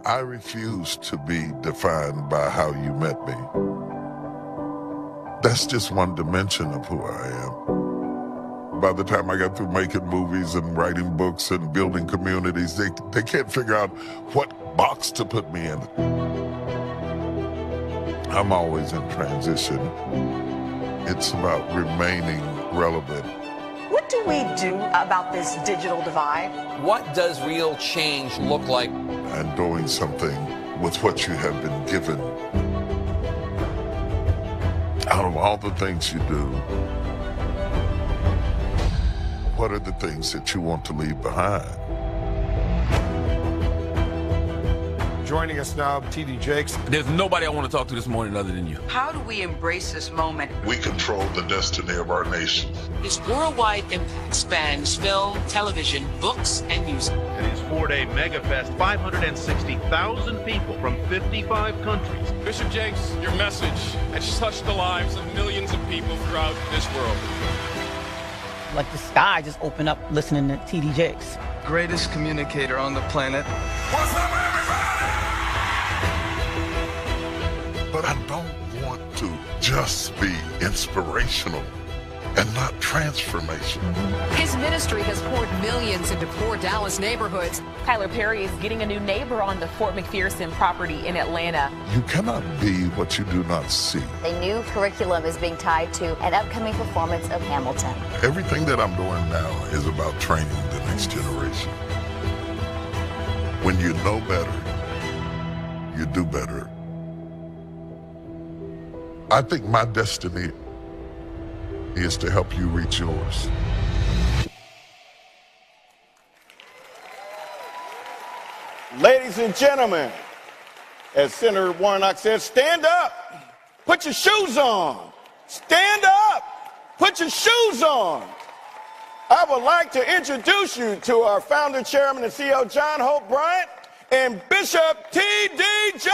I refuse to be defined by how you met me. That's just one dimension of who I am. By the time I got through making movies and writing books and building communities, they can't figure out what box to put me in. I'm always in transition. It's about remaining relevant. What do we do about this digital divide? What does real change look like? And doing something with what you have been given. Out of all the things you do, what are the things that you want to leave behind? Joining us now, T.D. Jakes. There's nobody I want to talk to this morning other than you. How do we embrace this moment? We control the destiny of our nation. His worldwide impact spans film, television, books, and music. At his 4-day megafest, 560,000 people from 55 countries. Bishop Jakes, your message has touched the lives of millions of people throughout this world. Like the sky just opened up listening to T.D. Jakes. Greatest communicator on the planet. What's up, everybody? But I don't want to just be inspirational and not transformational. His ministry has poured millions into poor Dallas neighborhoods. Tyler Perry is getting a new neighbor on the Fort McPherson property in Atlanta. You cannot be what you do not see. A new curriculum is being tied to an upcoming performance of Hamilton. Everything that I'm doing now is about training the next generation. When you know better, you do better. I think my destiny is to help you reach yours. Ladies and gentlemen, as Senator Warnock said, stand up, put your shoes on. Stand up, put your shoes on. I would like to introduce you to our founder, chairman, and CEO, John Hope Bryant, and Bishop T.D. Jakes.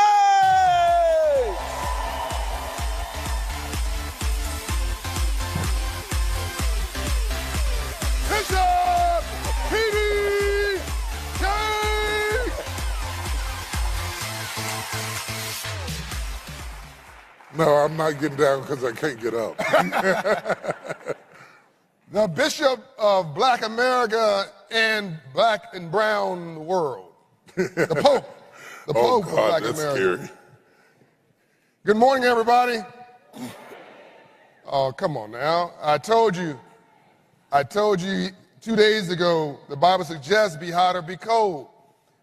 Bishop T.D. Jakes! No, I'm not getting down because I can't get up. The Bishop of Black America and Black and Brown world. The Pope. The Pope of Black that's America. Scary. Good morning, everybody. Oh, come on now. I told you 2 days ago, the Bible suggests be hot or be cold.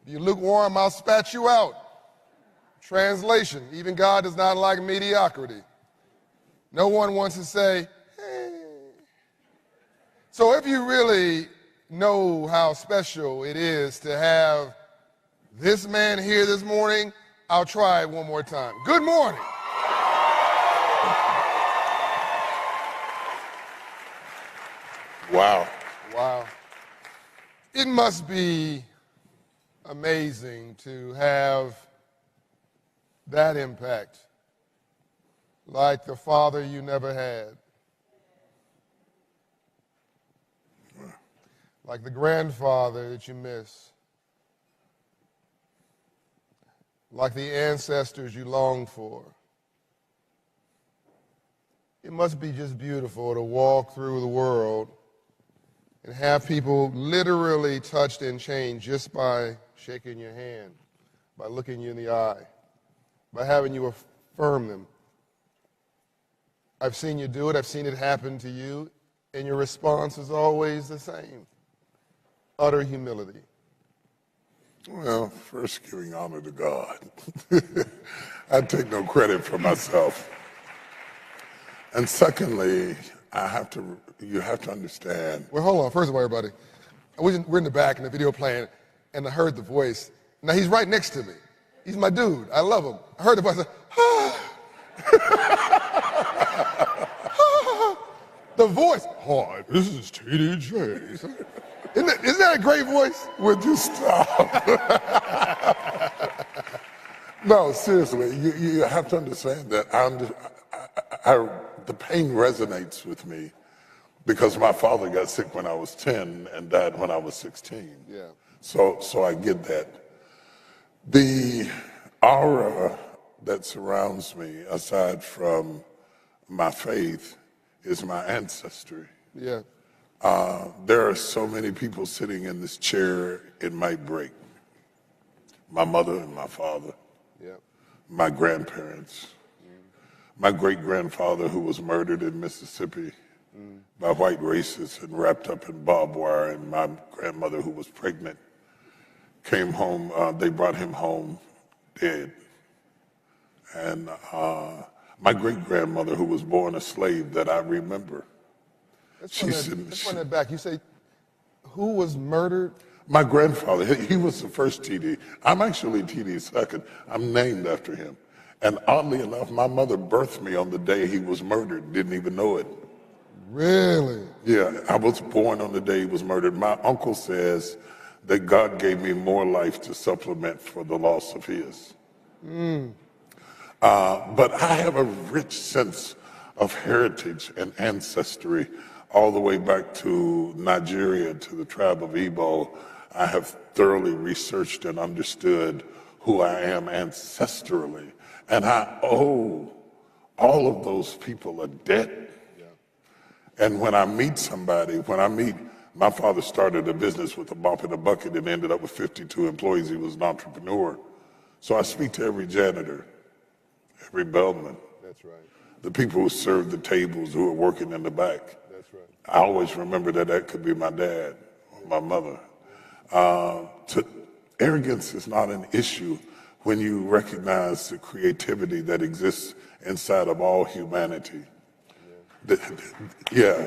If you're lukewarm, I'll spat you out. Translation, even God does not like mediocrity. No one wants to say, hey. So if you really know how special it is to have this man here this morning, I'll try it one more time. Good morning. Wow. Wow. It must be amazing to have that impact, like the father you never had, like the grandfather that you miss, like the ancestors you long for. It must be just beautiful to walk through the world and have people literally touched and changed just by shaking your hand, by looking you in the eye, by having you affirm them. I've seen you do it, I've seen it happen to you, and your response is always the same: utter humility. Well, first, giving honor to God. I take no credit for myself. And secondly, you have to understand. Well, hold on. First of all, everybody, we're in the back and the video playing, and I heard the voice. Now, he's right next to me. He's my dude. I love him. I heard the voice. The voice. Hi, this is T.D. Jakes. Isn't that a great voice? Would you stop? No, seriously, you have to understand that the pain resonates with me because my father got sick when I was 10 and died when I was 16. Yeah. So I get that. The aura that surrounds me, aside from my faith, is my ancestry. Yeah. There are so many people sitting in this chair, it might break. My mother and my father, my grandparents, my great-grandfather who was murdered in Mississippi by white racists and wrapped up in barbed wire, and my grandmother who was pregnant came home, they brought him home dead. And my great-grandmother who was born a slave that I remember. Let's run that back. You say, who was murdered? My grandfather, he was the first TD. I'm actually TD's second. I'm named after him. And oddly enough, my mother birthed me on the day he was murdered, didn't even know it. Really? Yeah, I was born on the day he was murdered. My uncle says that God gave me more life to supplement for the loss of his. But I have a rich sense of heritage and ancestry all the way back to Nigeria, to the tribe of Igbo. I have thoroughly researched and understood who I am ancestrally. And I owe all of those people a debt. And when I meet somebody, my father started a business with a mop and a bucket and ended up with 52 employees. He was an entrepreneur. So I speak to every janitor, every bellman. That's right. The people who serve the tables, who are working in the back. That's right. I always remember that could be my dad or my mother. Arrogance is not an issue when you recognize the creativity that exists inside of all humanity. Yeah.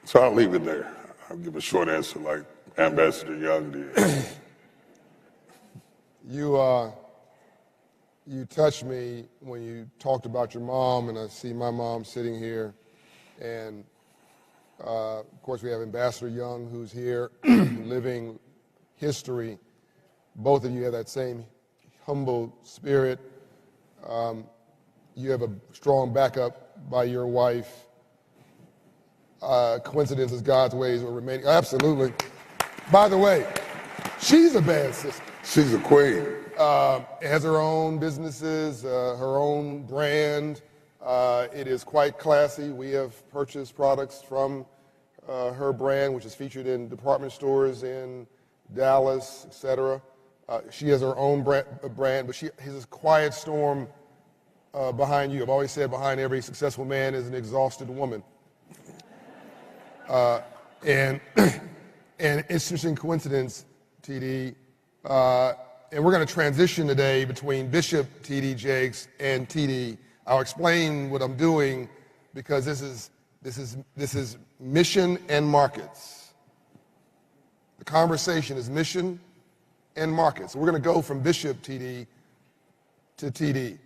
So I'll leave it there. I'll give a short answer like Ambassador Young did. You touched me when you talked about your mom, and I see my mom sitting here. And of course, we have Ambassador Young, who's here, living history. Both of you have that same humble spirit. You have a strong backup by your wife. Coincidence is God's ways will remain. Absolutely. By the way, she's a bad sister. She's a queen. Has her own businesses, her own brand. It is quite classy. We have purchased products from her brand, which is featured in department stores in Dallas, etc. She has her own brand, but she has this quiet storm behind you. I've always said behind every successful man is an exhausted woman. And it's just a coincidence, TD. And we're going to transition today between Bishop T.D. Jakes and TD. I'll explain what I'm doing because this is mission and markets. The conversation is mission and markets. So we're going to go from Bishop T.D. to TD.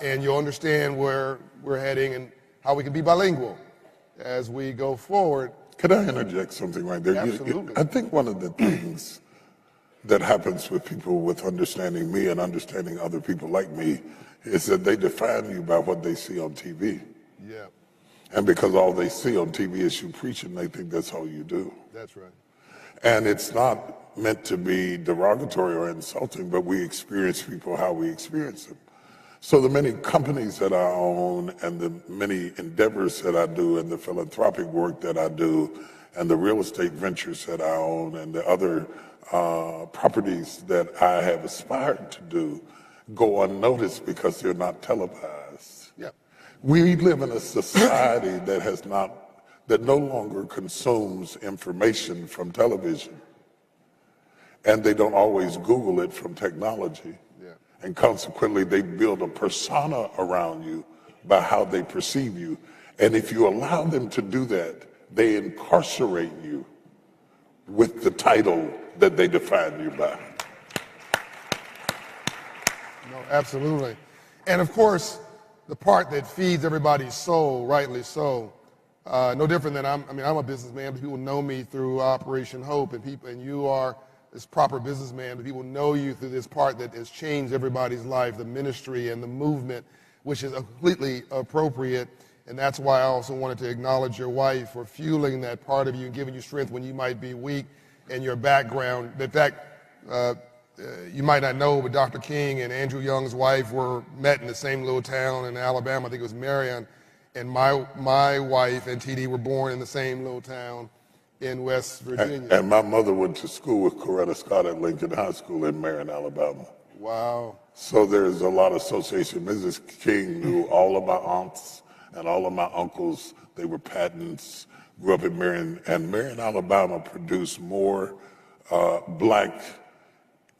And you'll understand where we're heading and how we can be bilingual as we go forward. Could I interject something right there? Absolutely. I think one of the things that happens with people with understanding me and understanding other people like me is that they define you by what they see on TV. Yeah. And because all they see on TV is you preaching, they think that's all you do. That's right. And it's not meant to be derogatory or insulting, but we experience people how we experience them. So the many companies that I own and the many endeavors that I do and the philanthropic work that I do and the real estate ventures that I own and the other properties that I have aspired to do go unnoticed because they're not televised. Yeah. We live in a society that no longer consumes information from television, and they don't always Google it from technology. Yeah. And consequently, they build a persona around you by how they perceive you. And if you allow them to do that, they incarcerate you with the title that they define you by. No, absolutely. And of course, the part that feeds everybody's soul, rightly so, no different than I'm a businessman, but people know me through Operation Hope, and you are this proper businessman, but people know you through this part that has changed everybody's life, the ministry and the movement, which is completely appropriate. And that's why I also wanted to acknowledge your wife for fueling that part of you and giving you strength when you might be weak. and your background. In fact, you might not know, but Dr. King and Andrew Young's wife were met in the same little town in Alabama. I think it was Marion. And my wife and TD were born in the same little town in West Virginia. And my mother went to school with Coretta Scott at Lincoln High School in Marion, Alabama. Wow. So there's a lot of association. Mrs. King knew all of my aunts and all of my uncles. They were Pattons, grew up in Marion. And Marion, Alabama produced more black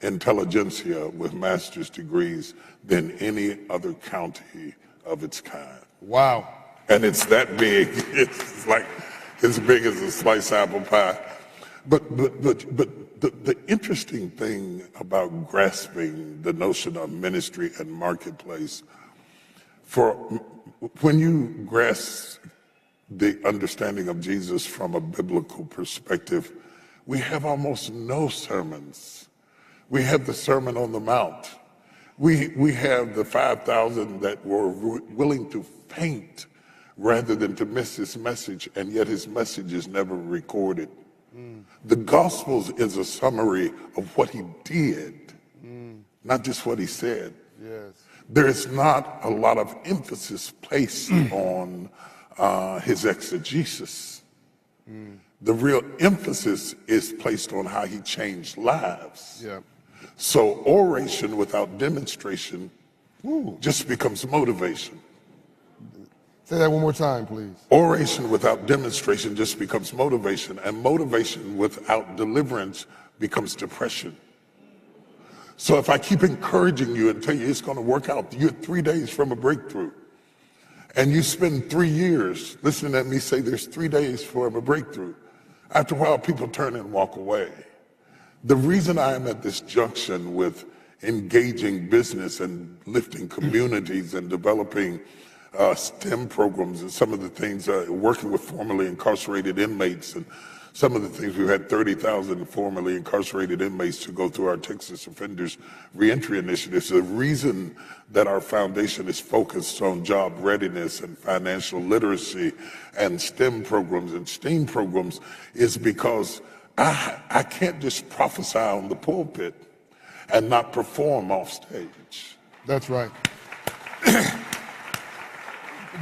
intelligentsia with master's degrees than any other county of its kind. Wow. And it's that big. It's like as big as a sliced apple pie. But the interesting thing about grasping the notion of ministry and marketplace, when you grasp the understanding of Jesus from a biblical perspective, we have almost no sermons. We have the Sermon on the Mount. We have the 5,000 that were willing to faint rather than to miss his message, and yet his message is never recorded. The Gospels is a summary of what he did, not just what he said. Yes. There is not a lot of emphasis placed on his exegesis. The real emphasis is placed on how he changed lives. Yeah. So oration without demonstration just becomes motivation. Say that one more time, please. Oration without demonstration just becomes motivation, and motivation without deliverance becomes depression. So if I keep encouraging you and tell you it's going to work out, you're 3 days from a breakthrough, and you spend 3 years listening at me say there's 3 days for a breakthrough, after a while people turn and walk away. The reason I am at this junction with engaging business and lifting communities and developing STEM programs and some of the things, working with formerly incarcerated inmates and some of the things, we've had 30,000 formerly incarcerated inmates to go through our Texas Offenders Reentry Initiative. The reason that our foundation is focused on job readiness and financial literacy and STEM programs and STEAM programs is because I can't just prophesy on the pulpit and not perform off stage. That's right.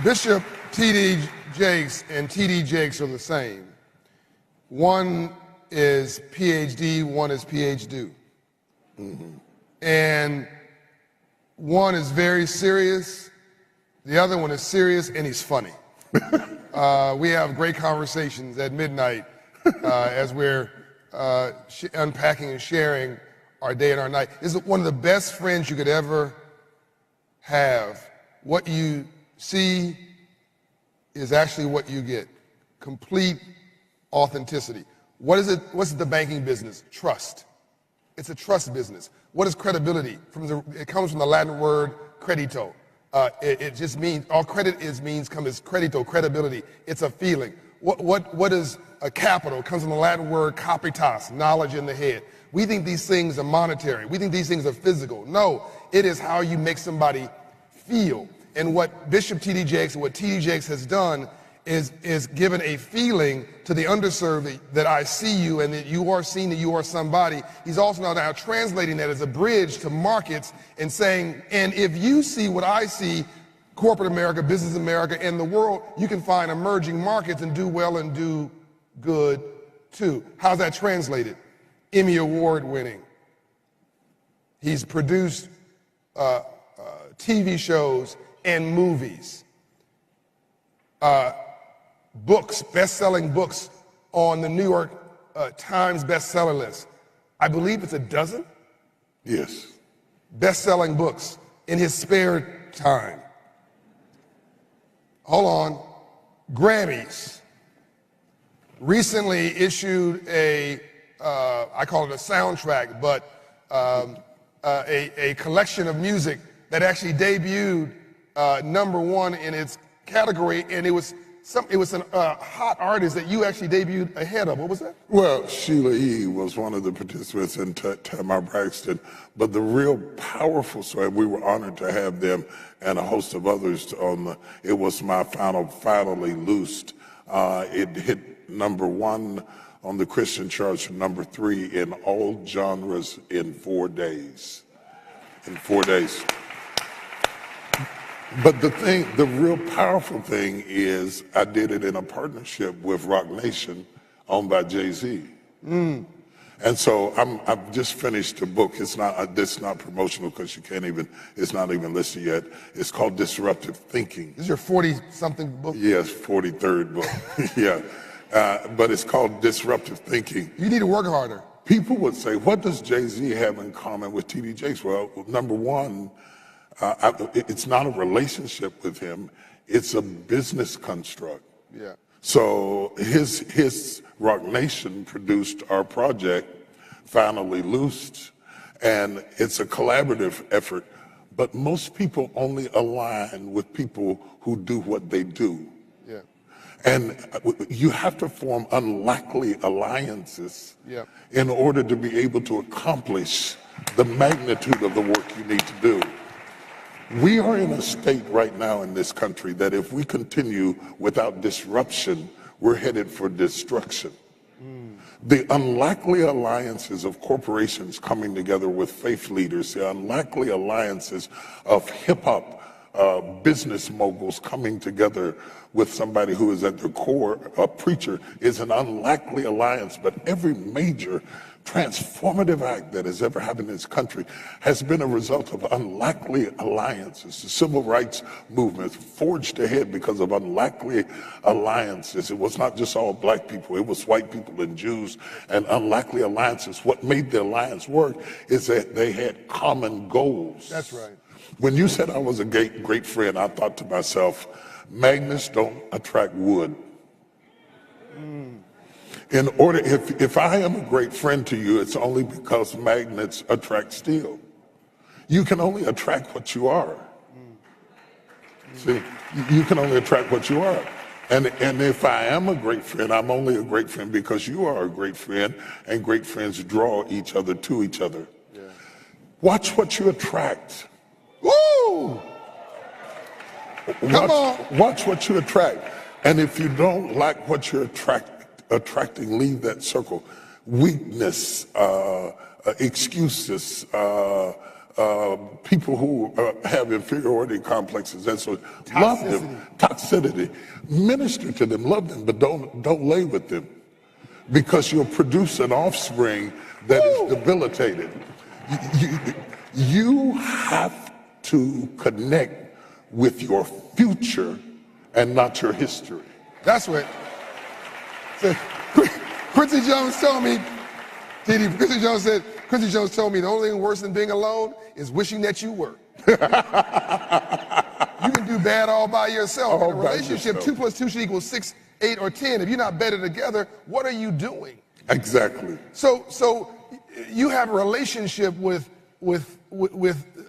Bishop T.D. Jakes and T.D. Jakes are the same. One is PhD, one is PhD. And one is very serious, the other one is serious, and he's funny. We have great conversations at midnight as we're unpacking and sharing our day and our night. This is one of the best friends you could ever have. What you see is actually what you get. Complete authenticity. What is it? What's the banking business? Trust. It's a trust business. What is credibility? It comes from the Latin word credito. It just means, all credit means credito, credibility. It's a feeling. What is a capital? It comes from the Latin word capitas, knowledge in the head. We think these things are monetary. We think these things are physical. No, it is how you make somebody feel. And what Bishop T.D. Jakes and what T.D. Jakes has done is given a feeling to the underserved that I see you and that you are seen, that you are somebody. He's also now translating that as a bridge to markets and saying, and if you see what I see, corporate America, business America, and the world, you can find emerging markets and do well and do good too. How's that translated? Emmy Award winning. He's produced TV shows and movies. Books, best-selling books on the New York Times bestseller list. I believe it's a dozen? Yes. Best-selling books in his spare time. Hold on. Grammys. Recently issued I call it a soundtrack, but a collection of music that actually debuted #1 in its category, and it was a hot artist that you actually debuted ahead of. What was that? Well, Sheila E. was one of the participants in Tamar Braxton, but the real powerful story, we were honored to have them and a host of others it was my finally loosed. It hit #1 on the Christian charts for number 3 in all genres in 4 days. In 4 days. But the real powerful thing is I did it in a partnership with Rock Nation, owned by Jay-Z. And so I've just finished a book. It's not promotional because it's not even listed yet. It's called Disruptive Thinking. This is your 40-something book? Yes, 43rd book. Yeah. But it's called Disruptive Thinking. You need to work harder. People would say, what does Jay-Z have in common with T.D. Jakes? Well, number one, it's not a relationship with him. It's a business construct. Yeah. So his Rock Nation produced our project, Finally Loosed, and it's a collaborative effort, but most people only align with people who do what they do. Yeah. And you have to form unlikely alliances in order to be able to accomplish the magnitude of the work you need to do. We are in a state right now in this country that if we continue without disruption, we're headed for destruction. The unlikely alliances of corporations coming together with faith leaders, the unlikely alliances of hip-hop business moguls coming together with somebody who is at their core a preacher is an unlikely alliance. But every major transformative act that has ever happened in this country has been a result of unlikely alliances. The civil rights movement forged ahead because of unlikely alliances. It was not just all black people, it was white people and Jews and unlikely alliances. What made the alliance work is that they had common goals. That's right. When you said I was a great friend, I thought to myself, magnets don't attract wood. In order, if I am a great friend to you, it's only because magnets attract steel. You can only attract what you are. See, you can only attract what you are. And if I am a great friend, I'm only a great friend because you are a great friend, and great friends draw each other to each other. Yeah. Watch what you attract. Woo! Come on. Watch what you attract. And if you don't like what you're attracting, leave that circle. Weakness, excuses, people who have inferiority complexes, and so love them. Toxicity. Minister to them, love them, but don't lay with them, because you'll produce an offspring that is debilitated. You have to connect with your future and not your history. That's what. So, Quincy Jones told me, Quincy Jones told me the only thing worse than being alone is wishing that you were. You can do bad all by yourself. In a relationship, 2 + 2 should equal 6, 8, or 10. If you're not better together, what are you doing? Exactly. So you have a relationship with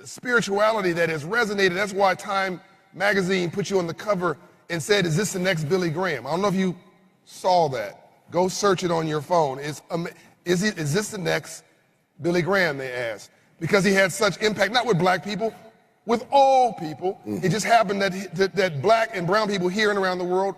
spirituality that has resonated. That's why Time magazine put you on the cover and said, "Is this the next Billy Graham?" I don't know if you saw that. Go search it on your phone. Is this the next Billy Graham, they asked. Because he had such impact, not with black people, with all people. It just happened that black and brown people here and around the world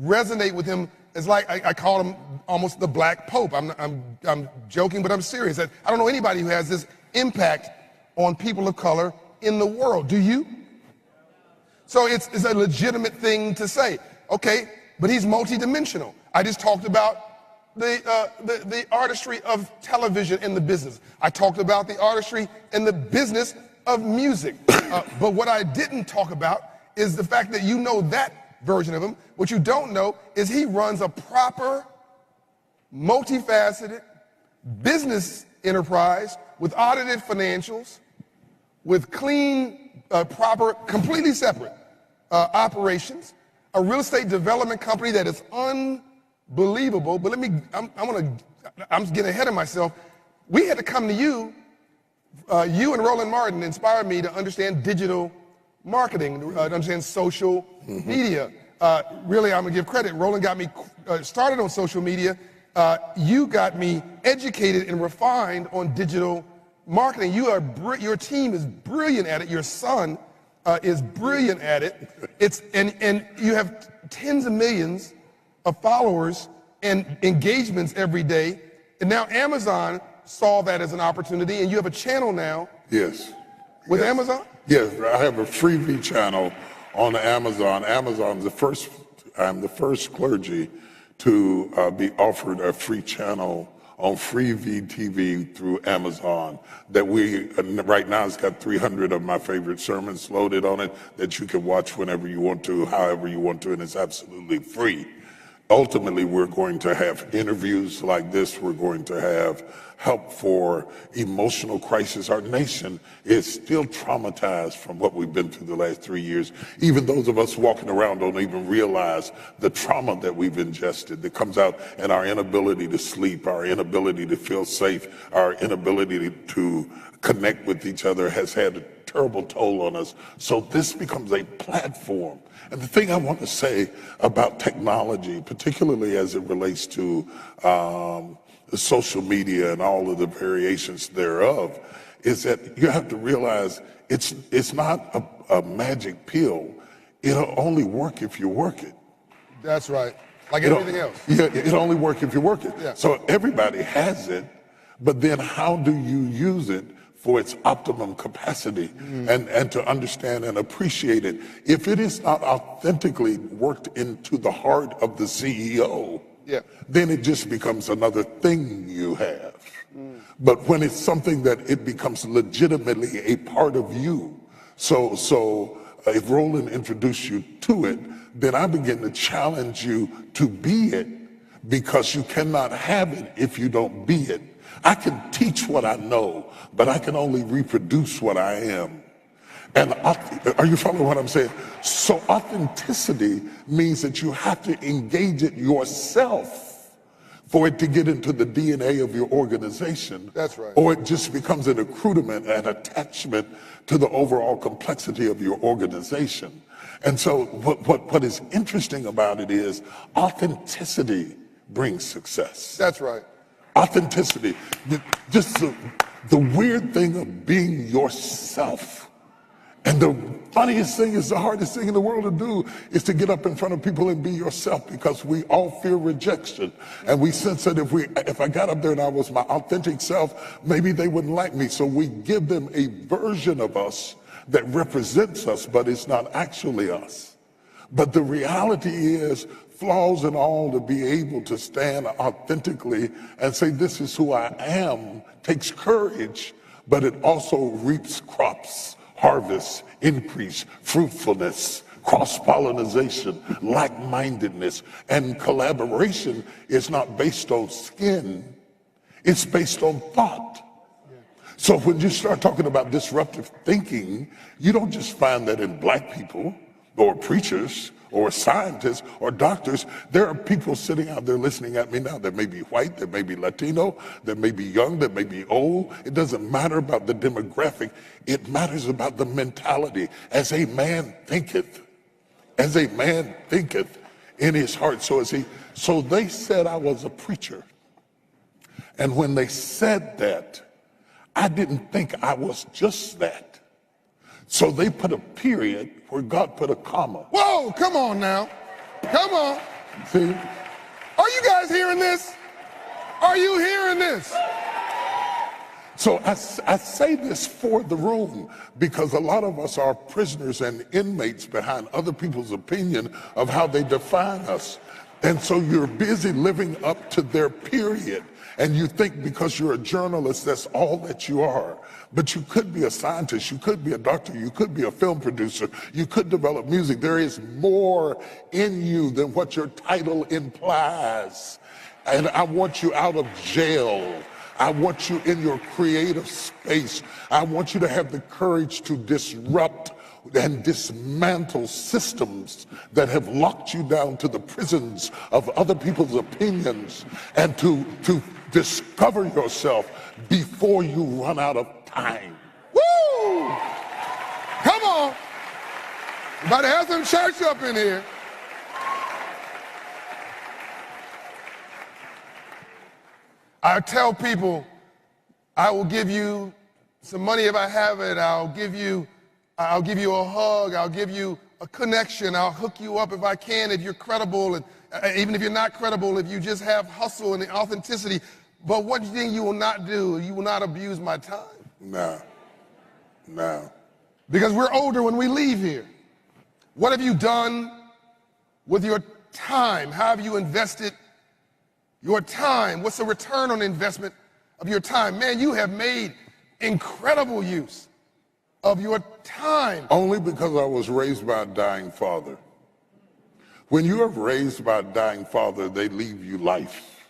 resonate with him. It's like, I call him almost the Black Pope. I'm joking, but I'm serious. I don't know anybody who has this impact on people of color in the world. Do you? So it's a legitimate thing to say. Okay, but he's multidimensional. I just talked about the artistry of television and the business. I talked about the artistry and the business of music. But what I didn't talk about is the fact that you know that version of him. What you don't know is he runs a proper, multifaceted business enterprise with audited financials, with clean, proper, completely separate operations, a real estate development company that is unbelievable. But I'm getting ahead of myself. We had to come to you. You and Roland Martin inspired me to understand digital marketing, to understand social media. Really, I'm gonna give credit. Roland got me started on social media. You got me educated and refined on digital marketing. Your team is brilliant at it. Your son is brilliant at it. And you have tens of millions of followers and engagements every day. And now Amazon saw that as an opportunity, and you have a channel now. Yes. With Amazon? Yes, I have a Freevee channel on Amazon. Amazon's I'm the first clergy to be offered a free channel on Freevee TV through Amazon that right now it's got 300 of my favorite sermons loaded on it that you can watch whenever you want to, however you want to, and it's absolutely free. Ultimately, we're going to have interviews like this. We're going to have help for emotional crisis. Our nation is still traumatized from what we've been through the last 3 years. Even those of us walking around don't even realize the trauma that we've ingested that comes out in our inability to sleep, our inability to feel safe, our inability to connect with each other has had a terrible toll on us. So this becomes a platform. And the thing I want to say about technology, particularly as it relates to the social media and all of the variations thereof, is that you have to realize it's not a magic pill. It'll only work if you work it. That's right. Like everything else. Yeah, it'll only work if you work it. Yeah. So everybody has it, but then how do you use it for its optimum capacity and to understand and appreciate it? If it is not authentically worked into the heart of the CEO, then it just becomes another thing you have. But when it's something that it becomes legitimately a part of you, so if Roland introduced you to it, then I begin to challenge you to be it, because you cannot have it if you don't be it. I can teach what I know, but I can only reproduce what I am. And are you following what I'm saying? So authenticity means that you have to engage it yourself for it to get into the DNA of your organization. That's right. Or it just becomes an accoutrement, an attachment to the overall complexity of your organization. And so what is interesting about it is authenticity brings success. That's right. Authenticity, just the weird thing of being yourself. And the funniest thing is the hardest thing in the world to do is to get up in front of people and be yourself, because we all fear rejection. And we sense that if I got up there and I was my authentic self, maybe they wouldn't like me. So we give them a version of us that represents us, but it's not actually us. But the reality is, flaws and all, to be able to stand authentically and say, this is who I am, takes courage, but it also reaps crops, harvests, increase, fruitfulness, cross-pollination, like-mindedness, and collaboration is not based on skin, it's based on thought. So when you start talking about disruptive thinking, you don't just find that in black people or preachers or scientists or doctors. There are people sitting out there listening at me now that may be white, that may be Latino, that may be young, that may be old. It doesn't matter about the demographic. It matters about the mentality. As a man thinketh in his heart, so is he. So they said I was a preacher. And when they said that, I didn't think I was just that. So they put a period where God put a comma. Whoa, come on now. Come on. See? Are you guys hearing this? Are you hearing this? So I say this for the room because a lot of us are prisoners and inmates behind other people's opinion of how they define us. And so you're busy living up to their period. And you think because you're a journalist, that's all that you are. But you could be a scientist, you could be a doctor, you could be a film producer, you could develop music. There is more in you than what your title implies. And I want you out of jail. I want you in your creative space. I want you to have the courage to disrupt and dismantle systems that have locked you down to the prisons of other people's opinions, and to discover yourself before you run out of time. Woo! Come on. About to have some church up in here. I tell people, I will give you some money if I have it. I'll give you a hug. I'll give you a connection. I'll hook you up if I can, if you're credible, and even if you're not credible, if you just have hustle and authenticity. But one thing you will not do, you will not abuse my time. No. Because we're older when we leave here. What have you done with your time? How have you invested your time? What's the return on investment of your time? Man, you have made incredible use of your time. Only because I was raised by a dying father. When you are raised by a dying father, they leave you life.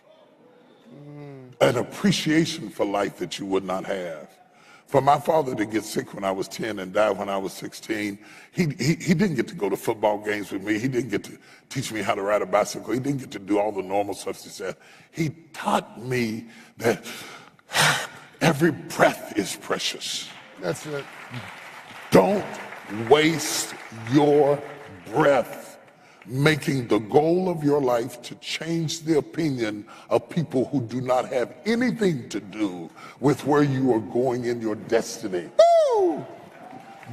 An appreciation for life that you would not have. For my father to get sick when I was 10 and die when I was 16, he didn't get to go to football games with me. He didn't get to teach me how to ride a bicycle. He didn't get to do all the normal stuff he said. He taught me that every breath is precious. That's it. Don't waste your breath making the goal of your life to change the opinion of people who do not have anything to do with where you are going in your destiny. Woo!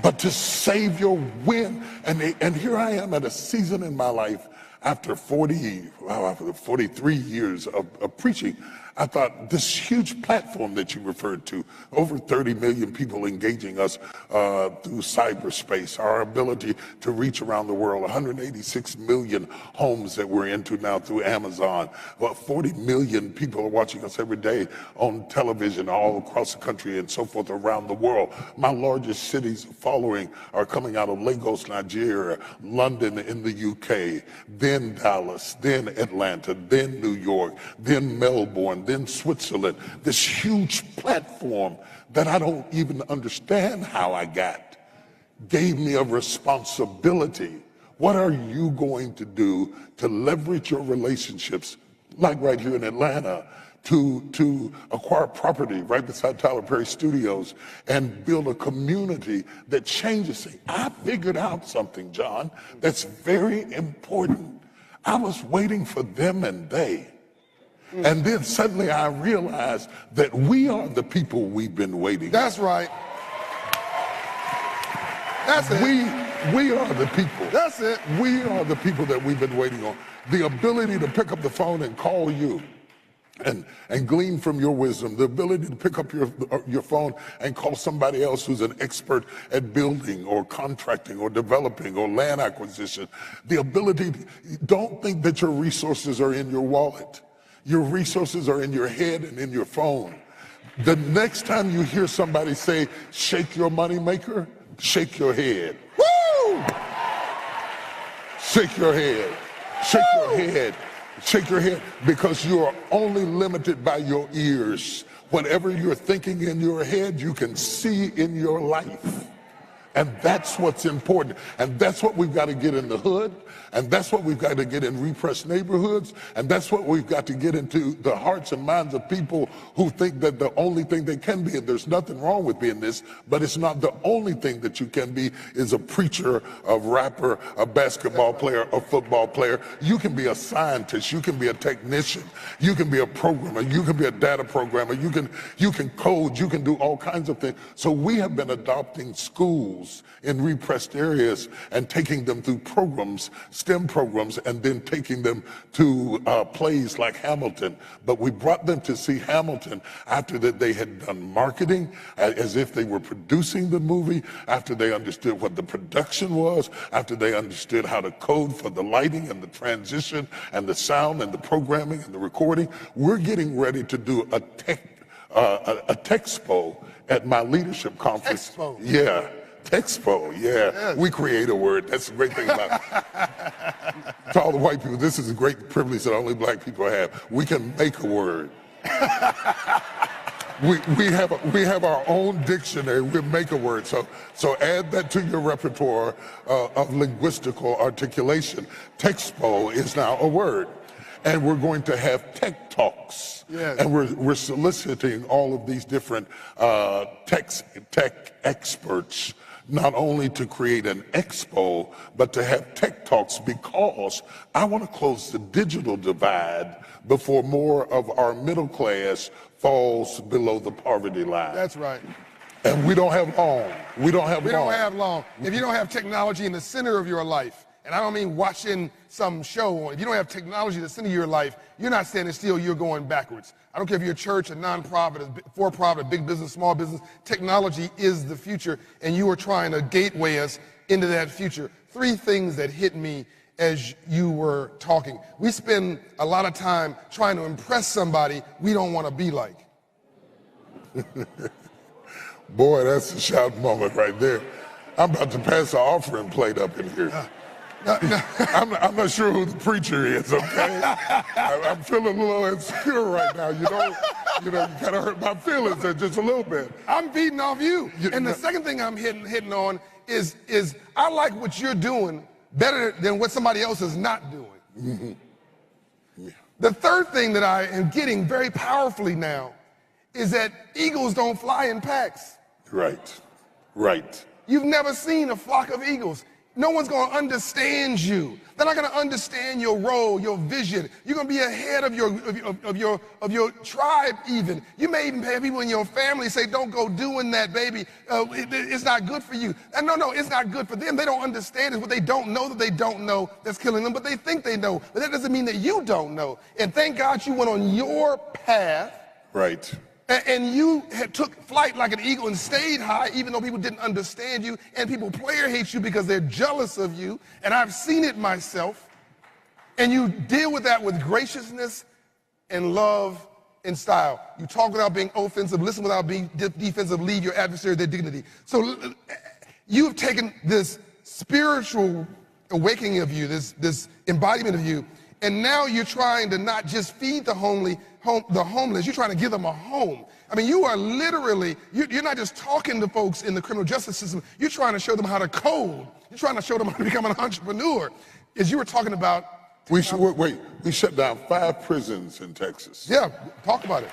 But to save your win. And here I am at a season in my life after 43 years of preaching. I thought this huge platform that you referred to, over 30 million people engaging us through cyberspace, our ability to reach around the world, 186 million homes that we're into now through Amazon, 40 million people are watching us every day on television all across the country and so forth around the world. My largest cities following are coming out of Lagos, Nigeria, London in the UK, then Dallas, then Atlanta, then New York, then Melbourne, then Switzerland, this huge platform that I don't even understand how I got, gave me a responsibility. What are you going to do to leverage your relationships, like right here in Atlanta, to acquire property right beside Tyler Perry Studios and build a community that changes things? I figured out something, John, that's very important. I was waiting for them and they. And then suddenly I realized that we are the people we've been waiting. That's right. That's it. We are the people. That's it. We are the people that we've been waiting on. The ability to pick up the phone and call you and glean from your wisdom, the ability to pick up your phone and call somebody else who's an expert at building or contracting or developing or land acquisition. The ability, don't think that your resources are in your wallet. Your resources are in your head and in your phone. The next time you hear somebody say, shake your moneymaker, shake your head. Woo! Shake your head. Shake your head. Shake your head, because you are only limited by your ears. Whatever you're thinking in your head, you can see in your life. And that's what's important. And that's what we've got to get in the hood. And that's what we've got to get in repressed neighborhoods. And that's what we've got to get into the hearts and minds of people who think that the only thing they can be, and there's nothing wrong with being this, but it's not the only thing that you can be, is a preacher, a rapper, a basketball player, a football player. You can be a scientist. You can be a technician. You can be a programmer. You can be a data programmer. You can code. You can do all kinds of things. So we have been adopting schools in repressed areas and taking them through programs, STEM programs, and then taking them to plays like Hamilton. But we brought them to see Hamilton after that they had done marketing, as if they were producing the movie, after they understood what the production was, after they understood how to code for the lighting and the transition and the sound and the programming and the recording. We're getting ready to do a Techspo at my leadership conference. Expo. Yeah. Expo, yeah. Yes. We create a word. That's the great thing about it. To all the white people, this is a great privilege that only black people have. We can make a word. we have our own dictionary. We make a word. So add that to your repertoire of linguistical articulation. Texpo is now a word. And we're going to have tech talks. Yes. And we're soliciting all of these different tech experts, not only to create an expo, but to have tech talks, because I want to close the digital divide before more of our middle class falls below the poverty line. That's right. And we don't have long. We don't have long. If you don't have technology in the center of your life, and I don't mean watching some show, if you don't have technology in the center of your life, you're not standing still, you're going backwards. I don't care if you're a church, a nonprofit, a for-profit, a big business, small business, technology is the future, and you are trying to gateway us into that future. 3 things that hit me as you were talking. We spend a lot of time trying to impress somebody we don't want to be like. Boy, that's a shout moment right there. I'm about to pass the offering plate up in here. I'm not sure who the preacher is, okay? I'm feeling a little insecure right now. You kind of hurt my feelings there just a little bit. I'm feeding off you. And the second thing I'm hitting on is I like what you're doing better than what somebody else is not doing. Mm-hmm. Yeah. The third thing that I am getting very powerfully now is that eagles don't fly in packs. Right. You've never seen a flock of eagles. No one's going to understand you. They're not going to understand your role, your vision. You're going to be ahead of your tribe even. You may even have people in your family say, don't go doing that, baby. It's not good for you. And no, it's not good for them. They don't understand. It's what they don't know that they don't know that's killing them, but they think they know. But that doesn't mean that you don't know. And thank God you went on your path. Right. And you took flight like an eagle and stayed high, even though people didn't understand you, and people player hate you because they're jealous of you, and I've seen it myself. And you deal with that with graciousness and love and style. You talk without being offensive, listen without being defensive, leave your adversary their dignity. So you've taken this spiritual awakening of you, this embodiment of you, and now you're trying to not just feed the homeless, you're trying to give them a home. I mean, you are literally, you're not just talking to folks in the criminal justice system, you're trying to show them how to code. You're trying to show them how to become an entrepreneur. As you were talking about... We shut down 5 prisons in Texas. Yeah, talk about it.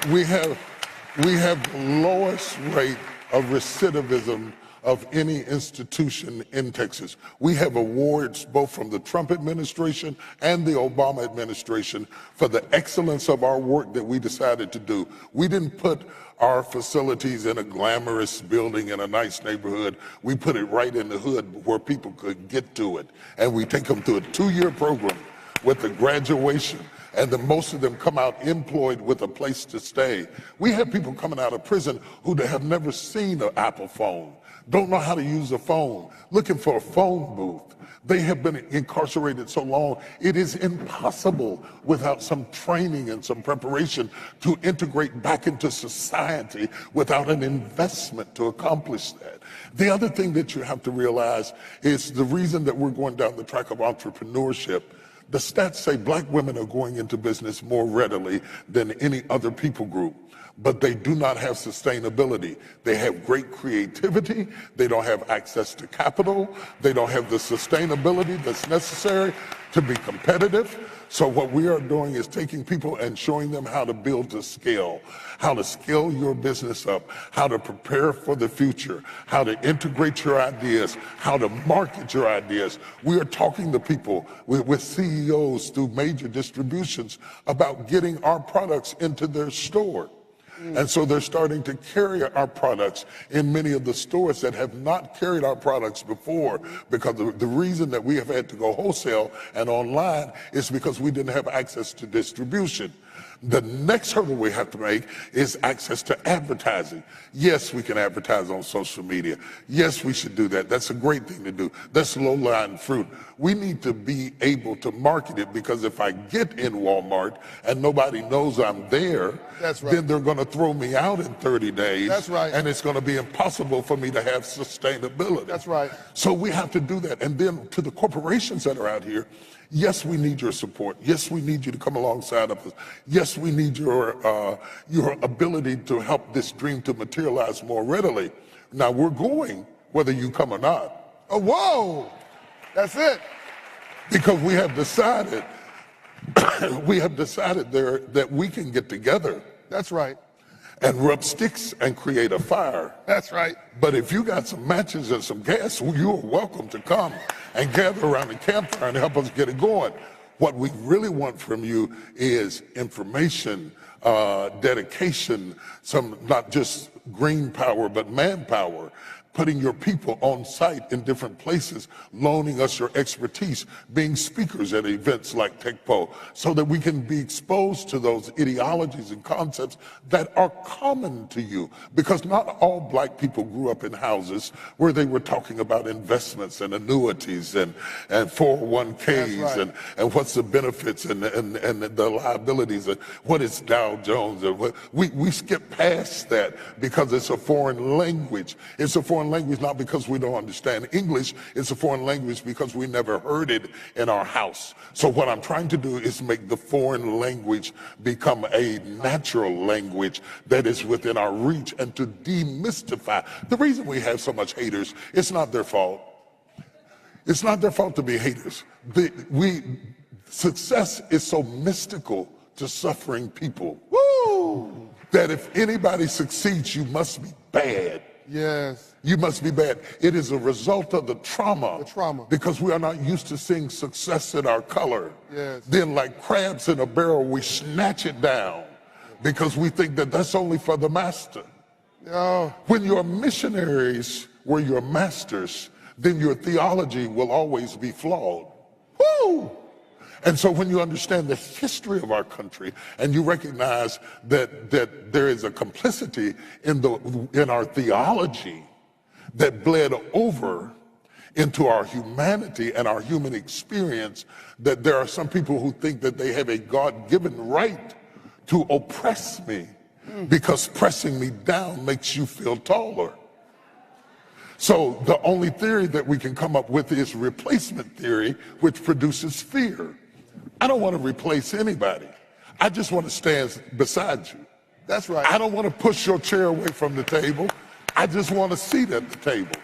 We have the lowest rate of recidivism of any institution in Texas. We have awards both from the Trump administration and the Obama administration for the excellence of our work that we decided to do. We didn't put our facilities in a glamorous building in a nice neighborhood. We put it right in the hood where people could get to it. And we take them through a 2-year program with the graduation, and then most of them come out employed with a place to stay. We have people coming out of prison who have never seen an Apple phone, don't know how to use a phone, looking for a phone booth. They have been incarcerated so long, it is impossible without some training and some preparation to integrate back into society without an investment to accomplish that. The other thing that you have to realize is the reason that we're going down the track of entrepreneurship. The stats say black women are going into business more readily than any other people group, but they do not have sustainability. They have great creativity, they don't have access to capital, they don't have the sustainability that's necessary to be competitive. So what we are doing is taking people and showing them how to build to scale, how to scale your business up, how to prepare for the future, how to integrate your ideas, how to market your ideas. We are talking to people with CEOs through major distributions about getting our products into their store. And so they're starting to carry our products in many of the stores that have not carried our products before, because the reason that we have had to go wholesale and online is because we didn't have access to distribution. The next hurdle we have to make is access to advertising. Yes, we can advertise on social media. Yes, we should do that. That's a great thing to do. That's low-lying fruit. We need to be able to market it, because if I get in Walmart and nobody knows I'm there, that's right, then they're going to throw me out in 30 days. That's right. And it's going to be impossible for me to have sustainability. That's right. So we have to do that. And then to the corporations that are out here, yes, we need your support. Yes, we need you to come alongside of us. Yes, we need your ability to help this dream to materialize more readily. Now, we're going, whether you come or not. Oh, whoa! That's it. Because we have decided, there that we can get together. That's right. And rub sticks and create a fire. That's right. But if you got some matches and some gas, you are welcome to come and gather around the campfire and help us get it going. What we really want from you is information, dedication, some not just green power, but manpower, putting your people on site in different places, loaning us your expertise, being speakers at events like TechPo, so that we can be exposed to those ideologies and concepts that are common to you. Because not all black people grew up in houses where they were talking about investments and annuities and 401ks and what's the benefits and the liabilities and what is Dow Jones. And we skip past that because it's a foreign language. It's a foreign language not because we don't understand English, it's a foreign language because we never heard it in our house. So what I'm trying to do is make the foreign language become a natural language that is within our reach, and to demystify. The reason we have so much haters, it's not their fault. It's not their fault to be haters. Success is so mystical to suffering people. Woo! That if anybody succeeds, you must be bad. Yes. You must be bad. It is a result of the trauma. The trauma. Because we are not used to seeing success in our color. Yes. Then like crabs in a barrel, we snatch it down because we think that that's only for the master. Oh. When your missionaries were your masters, then your theology will always be flawed. Woo! And so when you understand the history of our country and you recognize that there is a complicity in our theology that bled over into our humanity and our human experience, that there are some people who think that they have a God-given right to oppress me because pressing me down makes you feel taller. So the only theory that we can come up with is replacement theory, which produces fear. I don't want to replace anybody. I just want to stand beside you. That's right. I don't want to push your chair away from the table. I just want a seat at the table.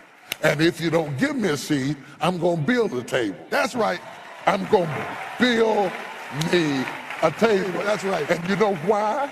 And if you don't give me a seat, I'm going to build a table. That's right. I'm going to build me a table. That's right. And you know why?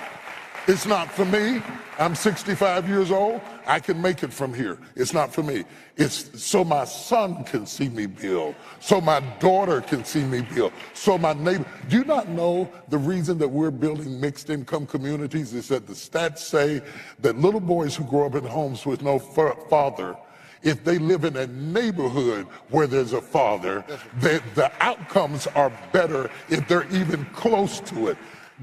It's not for me. I'm 65 years old. I can make it from here. It's not for me. It's so my son can see me build, so my daughter can see me build, so my neighbor. Do you not know the reason that we're building mixed income communities is that the stats say that little boys who grow up in homes with no father, if they live in a neighborhood where there's a father, the outcomes are better if they're even close to it.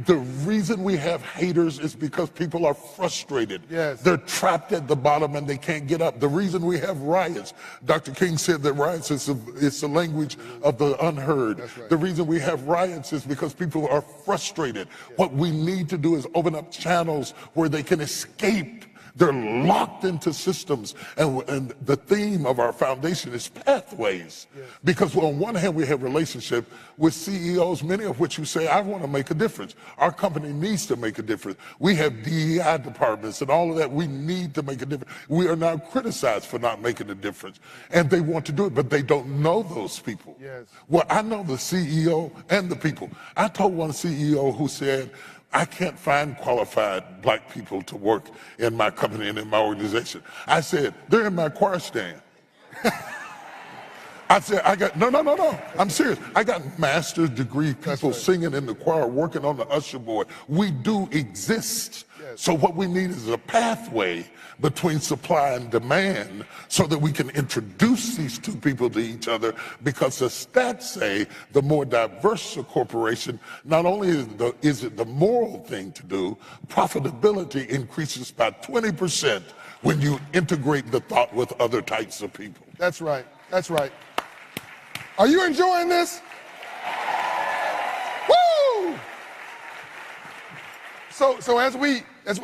The reason we have haters is because people are frustrated. Yes. They're trapped at the bottom and they can't get up. The reason we have riots, Dr. King said that riots is the language of the unheard. That's right. The reason we have riots is because people are frustrated. Yes. What we need to do is open up channels where they can escape. They're locked into systems, and the theme of our foundation is pathways. Yes. Because on one hand, we have relationship with CEOs, many of which who say, I want to make a difference. Our company needs to make a difference. We have DEI departments and all of that. We need to make a difference. We are now criticized for not making a difference, and they want to do it, but they don't know those people. Yes. Well, I know the CEO and the people. I told one CEO who said, I can't find qualified black people to work in my company and in my organization. I said, they're in my choir stand. I said, no. I'm serious. I got master's degree people singing in the choir, working on the usher board. We do exist. Yes. So what we need is a pathway between supply and demand so that we can introduce these two people to each other, because the stats say the more diverse a corporation, not only is it the moral thing to do, profitability increases by 20% when you integrate the thought with other types of people. That's right. That's right. Are you enjoying this? Woo! So as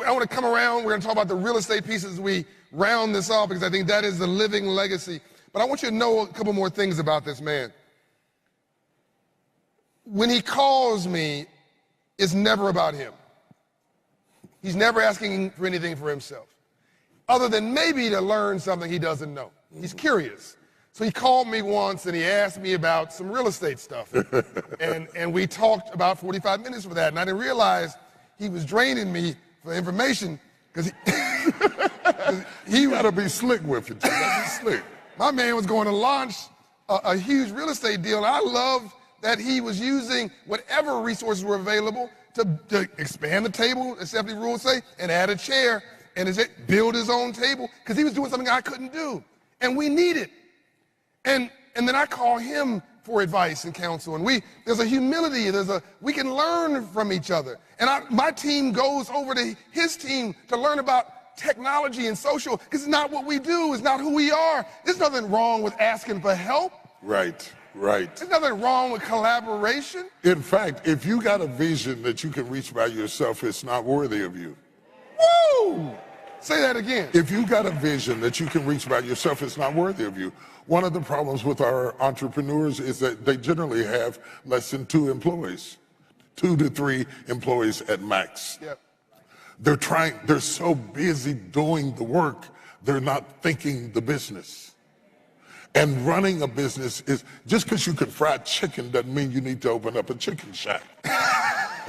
I want to come around, we're going to talk about the real estate pieces as we round this off, because I think that is the living legacy. But I want you to know a couple more things about this man. When he calls me, it's never about him. He's never asking for anything for himself, other than maybe to learn something he doesn't know. He's curious. So he called me once and he asked me about some real estate stuff. and we talked about 45 minutes for that. And I didn't realize he was draining me for information, because he got to be slick with it. Be slick. My man was going to launch a huge real estate deal. And I love that he was using whatever resources were available to expand the table, assembly rules say, and add a chair, and build his own table, because he was doing something I couldn't do. And we need it. And then I call him for advice and counsel, and there's a humility, we can learn from each other. And my team goes over to his team to learn about technology and social, because it's not what we do, it's not who we are. There's nothing wrong with asking for help. Right. There's nothing wrong with collaboration. In fact, if you got a vision that you can reach by yourself, it's not worthy of you. Woo! Say that again. If you got a vision that you can reach by yourself, it's not worthy of you. One of the problems with our entrepreneurs is that they generally have less than 2 employees, 2 to 3 employees at max. Yep. They're so busy doing the work, they're not thinking the business. And running a business is, just because you can fry chicken doesn't mean you need to open up a chicken shack.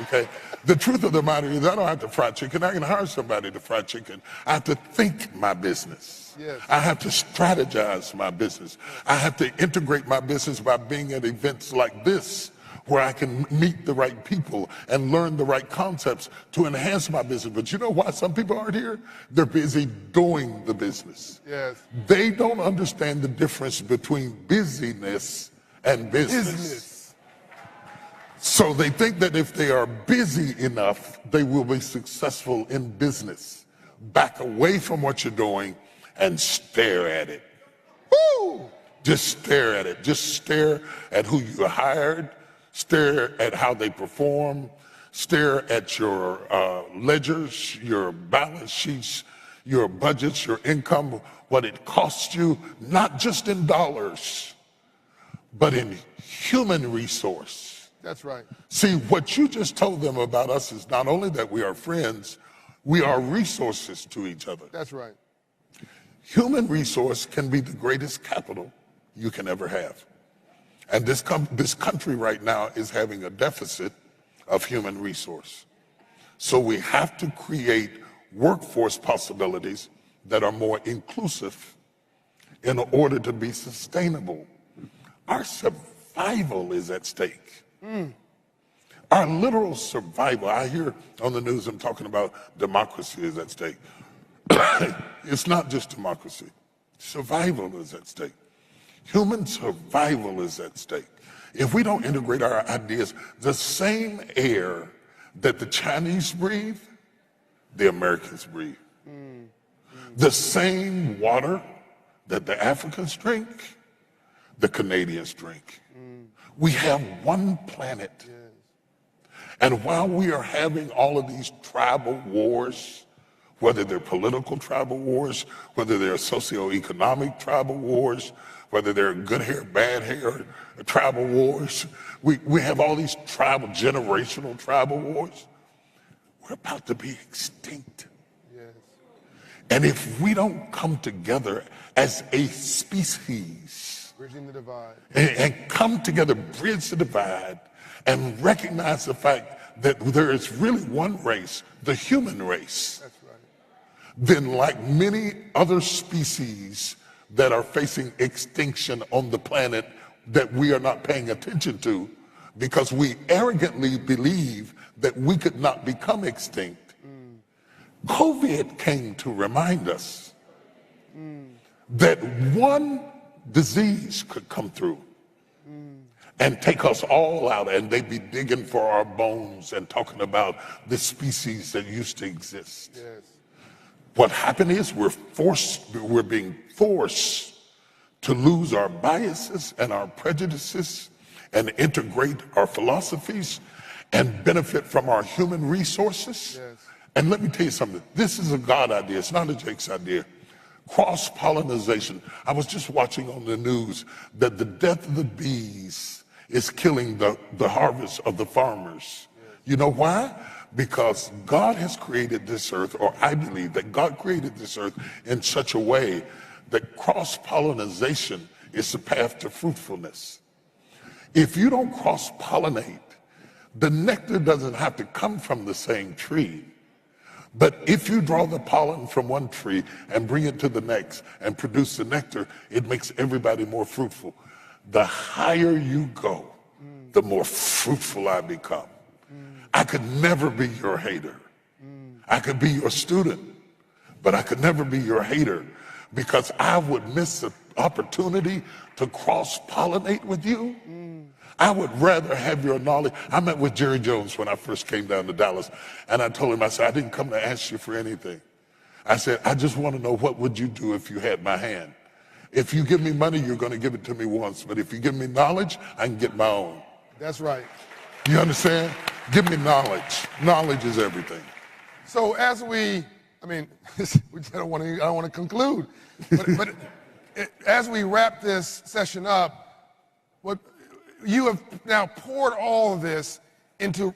Okay? The truth of the matter is I don't have to fry chicken. I can hire somebody to fry chicken. I have to think my business. Yes. I have to strategize my business. I have to integrate my business by being at events like this, where I can meet the right people and learn the right concepts to enhance my business. But you know why some people aren't here? They're busy doing the business. Yes. They don't understand the difference between busyness and business. So they think that if they are busy enough, they will be successful in business. Back away from what you're doing and stare at it. Woo! Just stare at it. Just stare at who you hired. Stare at how they perform, stare at your ledgers, your balance sheets, your budgets, your income, what it costs you, not just in dollars, but in human resource. That's right. See, what you just told them about us is not only that we are friends, we are resources to each other. That's right. Human resource can be the greatest capital you can ever have. And this country right now is having a deficit of human resource. So we have to create workforce possibilities that are more inclusive in order to be sustainable. Our survival is at stake. Our literal survival. I hear on the news them talking about democracy is at stake. It's not just democracy. Survival is at stake. Human survival is at stake. If we don't integrate our ideas, the same air that the Chinese breathe, the Americans breathe. The same water that the Africans drink, the Canadians drink. We have one planet. And while we are having all of these tribal wars, whether they're political tribal wars, whether they're socioeconomic tribal wars, whether they're good hair, bad hair, tribal wars. We have all these generational tribal wars. We're about to be extinct. Yes. And if we don't come together as a species, bridging the divide, and come together, bridge the divide, and recognize the fact that there is really one race, the human race, that's right, then like many other species that are facing extinction on the planet that we are not paying attention to because we arrogantly believe that we could not become extinct. COVID came to remind us that one disease could come through and take us all out, and they'd be digging for our bones and talking about the species that used to exist. yes, What happened is we're being forced to lose our biases and our prejudices and integrate our philosophies and benefit from our human resources. yes. And let me tell you something, this is a God idea, it's not a Jake's idea. Cross-pollination. I was just watching on the news that the death of the bees is killing the harvest of the farmers. You know why? Because God has created this earth, or I believe that God created this earth in such a way that cross-pollination is the path to fruitfulness. If you don't cross-pollinate, the nectar doesn't have to come from the same tree. But if you draw the pollen from one tree and bring it to the next and produce the nectar, it makes everybody more fruitful. The higher you go, the more fruitful I become. I could never be your hater. I could be your student, but I could never be your hater because I would miss the opportunity to cross-pollinate with you. I would rather have your knowledge. I met with Jerry Jones when I first came down to Dallas, and I told him, I said, I didn't come to ask you for anything. I said, I just want to know, what would you do if you had my hand? If you give me money, you're going to give it to me once, but if you give me knowledge, I can get my own. That's right. You understand? Give me knowledge. Knowledge is everything. So as I don't want to conclude, but as we wrap this session up, what you have now poured all of this into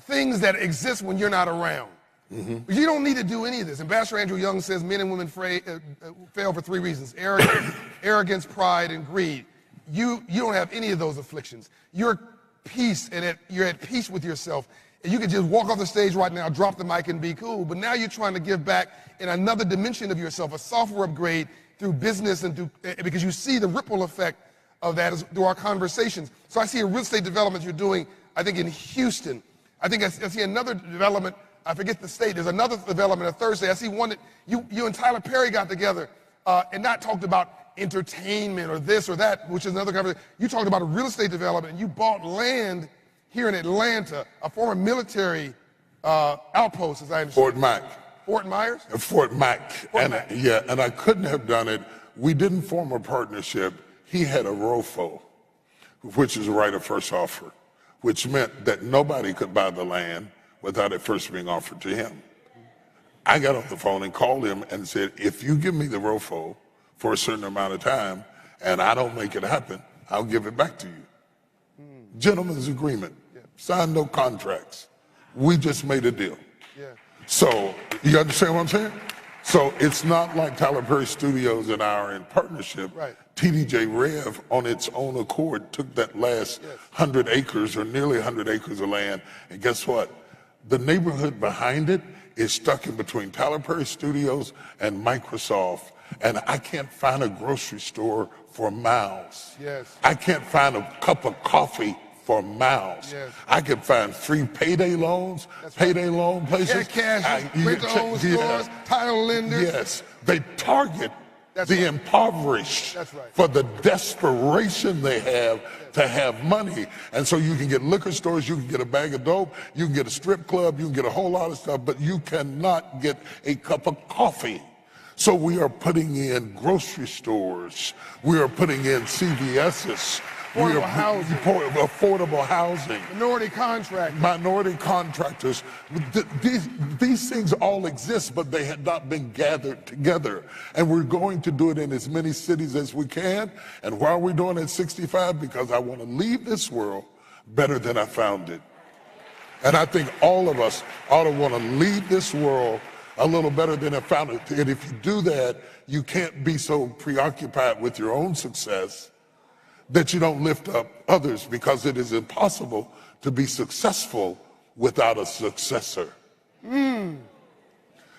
things that exist when you're not around. Mm-hmm. You don't need to do any of this. Ambassador Andrew Young says men and women fail for 3 reasons: arrogance, pride, and greed. You don't have any of those afflictions. You're peace, and you're at peace with yourself. And you can just walk off the stage right now, drop the mic, and be cool. But now you're trying to give back in another dimension of yourself, a software upgrade through business and because you see the ripple effect of that through our conversations. So I see a real estate development you're doing, I think, in Houston. I think I see another development, I forget the state, there's another development on Thursday. I see one that you and Tyler Perry got together and not talked about entertainment or this or that, which is another conversation. You talked about a real estate development, and you bought land here in Atlanta, a former military outpost, as I understand. Fort Mac. Fort Myers? Fort Mac. Fort Mac. Yeah, and I couldn't have done it. We didn't form a partnership. He had a ROFO, which is a right of first offer, which meant that nobody could buy the land without it first being offered to him. I got on the phone and called him and said, if you give me the ROFO for a certain amount of time and I don't make it happen, I'll give it back to you. Gentleman's agreement. Yeah. Signed no contracts. We just made a deal. Yeah. So, you understand what I'm saying? So it's not like Tyler Perry Studios and I are in partnership. Right. TDJ Rev, on its own accord, took that last 100 acres or nearly 100 acres of land, and guess what? The neighborhood behind it is stuck in between Tyler Perry Studios and Microsoft, and I can't find a grocery store for miles. Yes. I can't find a cup of coffee for miles. Yes. I can find free payday loans, loan places. Yeah, cash, rent-to-own stores, title lenders. Yes, they target the impoverished right. for the desperation they have to have money. And so you can get liquor stores, you can get a bag of dope, you can get a strip club, you can get a whole lot of stuff, but you cannot get a cup of coffee. So we are putting in grocery stores, we are putting in CVS's, affordable housing. Minority contractors. These things all exist, but they had not been gathered together. And we're going to do it in as many cities as we can. And why are we doing it at 65? Because I want to leave this world better than I found it. And I think all of us ought to want to leave this world a little better than I found it. And if you do that, you can't be so preoccupied with your own success that you don't lift up others, because it is impossible to be successful without a successor.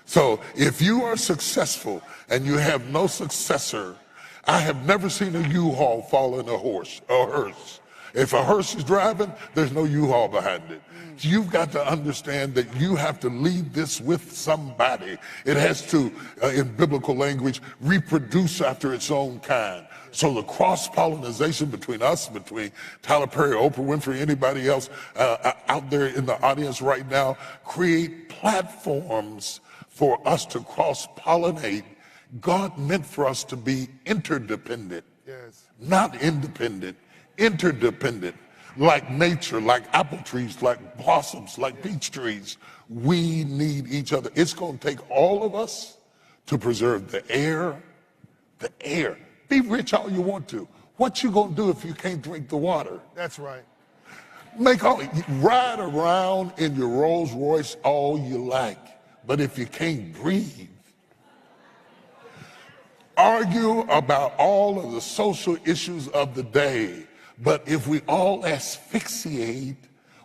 So if you are successful and you have no successor, I have never seen a U-Haul fall in a hearse. If a hearse is driving, there's no U-Haul behind it. You've got to understand that you have to leave this with somebody. It has to, in biblical language, reproduce after its own kind. So the cross-pollination between us, between Tyler Perry, Oprah Winfrey, anybody else out there in the audience right now, create platforms for us to cross-pollinate. God meant for us to be interdependent, not independent, interdependent. Like nature, like apple trees, like blossoms, like peach trees. We need each other. It's going to take all of us to preserve the air. The air. Be rich all you want to. What you going to do if you can't drink the water? That's right. Ride around in your Rolls Royce all you like, but if you can't breathe, argue about all of the social issues of the day. But if we all asphyxiate,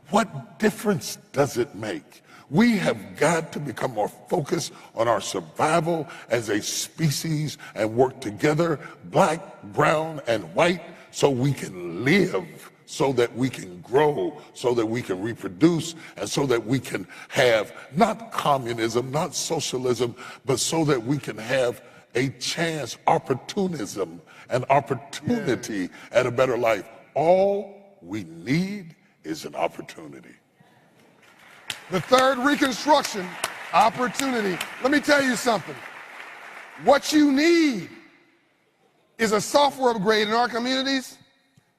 what difference does it make? We have got to become more focused on our survival as a species and work together, black, brown, and white, so we can live, so that we can grow, so that we can reproduce, and so that we can have not communism, not socialism, but so that we can have a chance, opportunism, and opportunity at a better life. All we need is an opportunity. The third reconstruction, opportunity. Let me tell you something. What you need is a software upgrade in our communities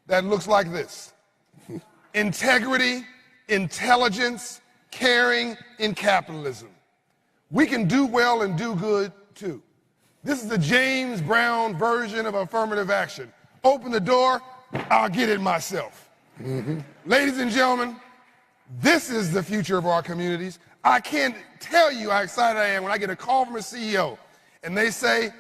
that looks like this. Integrity, intelligence, caring, and capitalism. We can do well and do good too. This is the James Brown version of affirmative action. Open the door, I'll get it myself. Ladies and gentlemen, this is the future of our communities. I can't tell you how excited I am when I get a call from a CEO and they say,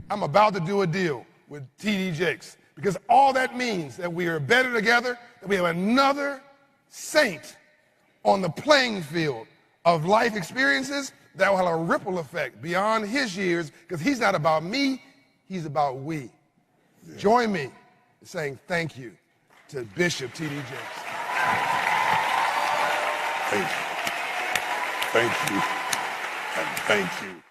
I'm about to do a deal with TD Jakes. Because all that means that we are better together, that we have another saint on the playing field of life experiences that will have a ripple effect beyond his years, because he's not about me, he's about we. Yeah. Join me in saying thank you to Bishop T.D. Jakes. Thank you. Thank you. And thank you.